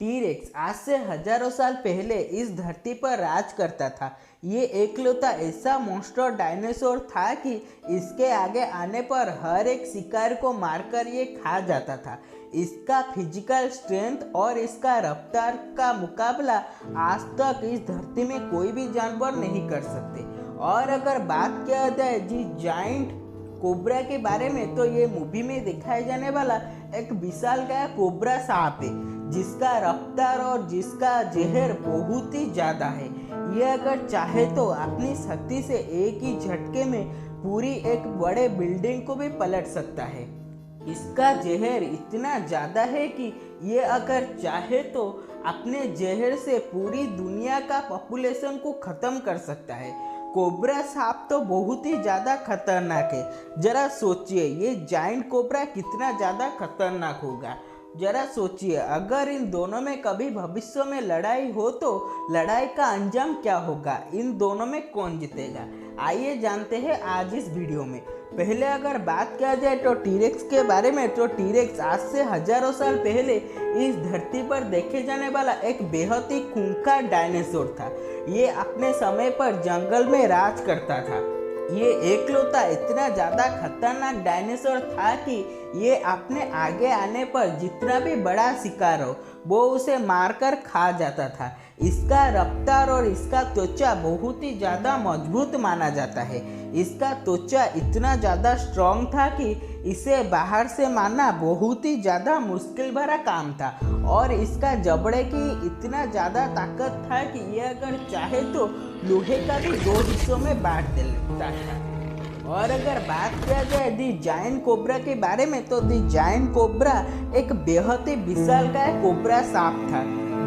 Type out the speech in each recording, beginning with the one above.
T-Rex आज से हजारों साल पहले इस धरती पर राज करता था। ये एकलौता ऐसा मॉन्स्टर डायनासोर था कि इसके आगे आने पर हर एक शिकार को मारकर ये खा जाता था। इसका फिजिकल स्ट्रेंथ और इसका रफ्तार का मुकाबला आज तक इस धरती में कोई भी जानवर नहीं कर सकते। और अगर बात किया जाए जी जाइंट कोबरा के बारे में, तो ये मूवी में दिखाया जाने वाला एक विशालकाय कोबरा सांप है जिसका रफ्तार और जिसका जहर बहुत ही ज़्यादा है। ये अगर चाहे तो अपनी शक्ति से एक ही झटके में पूरी एक बड़े बिल्डिंग को भी पलट सकता है। इसका जहर इतना ज़्यादा है कि ये अगर चाहे तो अपने जहर से पूरी दुनिया का पॉपुलेशन को ख़त्म कर सकता है। कोबरा सांप तो बहुत ही ज़्यादा खतरनाक है। जरा सोचिए ये जाइंट कोबरा कितना ज़्यादा खतरनाक होगा। जरा सोचिए अगर इन दोनों में कभी भविष्य में लड़ाई हो तो लड़ाई का अंजाम क्या होगा, इन दोनों में कौन जीतेगा। आइए जानते हैं आज इस वीडियो में। पहले अगर बात किया जाए तो टीरेक्स के बारे में, तो टीरेक्स आज से हजारों साल पहले इस धरती पर देखे जाने वाला एक बेहद ही खूंखार डायनासोर था। ये अपने समय पर जंगल में राज करता था। ये एकलौता इतना ज़्यादा खतरनाक डायनासोर था कि ये अपने आगे आने पर जितना भी बड़ा शिकार हो वो उसे मारकर खा जाता था। इसका रफ्तार और इसका त्वचा बहुत ही ज़्यादा मजबूत माना जाता है। इसका त्वचा इतना ज़्यादा स्ट्रॉन्ग था कि इसे बाहर से मारना बहुत ही ज़्यादा मुश्किल भरा काम था। और इसका जबड़े की इतना ज़्यादा ताकत था कि ये अगर चाहे तो लोहे का भी दो हिस्सों में बांट देता था। और अगर बात किया जाए दी जाइंट कोबरा के बारे में, तो दी जाइंट कोबरा एक बेहद ही विशालकाय कोबरा सांप था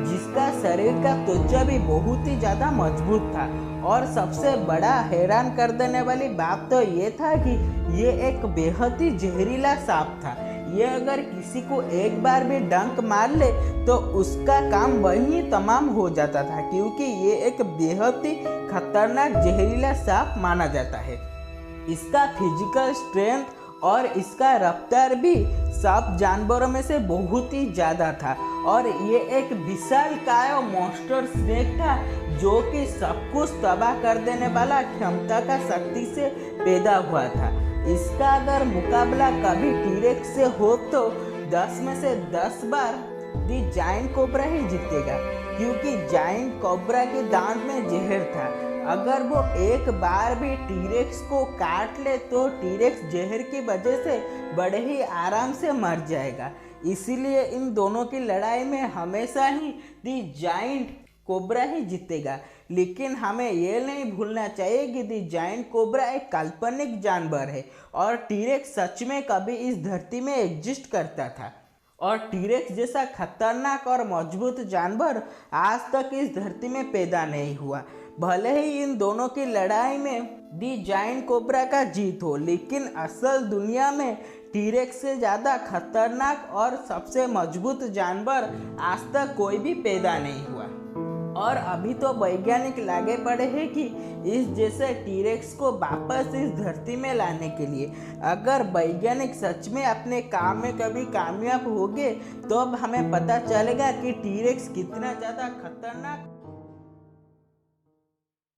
जिसका शरीर का त्वचा भी बहुत ही ज़्यादा मजबूत था। और सबसे बड़ा हैरान कर देने वाली बात तो ये था कि ये एक बेहद ही जहरीला सांप था। ये अगर किसी को एक बार भी डंक मार ले तो उसका काम वहीं तमाम हो जाता था, क्योंकि ये एक बेहद ही खतरनाक जहरीला सांप माना जाता है। इसका फिजिकल स्ट्रेंथ और इसका रफ्तार भी सब जानवरों में से बहुत ही ज़्यादा था। और ये एक विशालकाय मॉन्स्टर स्नेक था जो कि सब कुछ तबाह कर देने वाला क्षमता का शक्ति से पैदा हुआ था। इसका अगर मुकाबला कभी टीरेक्स से हो तो 10 में से 10 बार दी जाइंट कोबरा ही जीतेगा, क्योंकि जाइंट कोबरा के दांत में जहर था। अगर वो एक बार भी टीरेक्स को काट ले तो टीरेक्स जहर की वजह से बड़े ही आराम से मर जाएगा। इसीलिए इन दोनों की लड़ाई में हमेशा ही दी जाइंट कोबरा ही जीतेगा। लेकिन हमें ये नहीं भूलना चाहिए कि दी जाइंट कोबरा एक काल्पनिक जानवर है और टीरेक्स सच में कभी इस धरती में एग्जिस्ट करता था। और टीरेक्स जैसा खतरनाक और मजबूत जानवर आज तक इस धरती में पैदा नहीं हुआ। भले ही इन दोनों की लड़ाई में दी जाइंट कोबरा का जीत हो, लेकिन असल दुनिया में टीरेक्स से ज़्यादा खतरनाक और सबसे मजबूत जानवर आज तक कोई भी पैदा नहीं हुआ। और अभी तो वैज्ञानिक लागे पड़े हैं कि इस जैसे टीरेक्स को वापस इस धरती में लाने के लिए। अगर वैज्ञानिक सच में अपने काम में कभी कामयाब हो गए तो अब हमें पता चलेगा कि टीरेक्स कितना ज़्यादा खतरनाक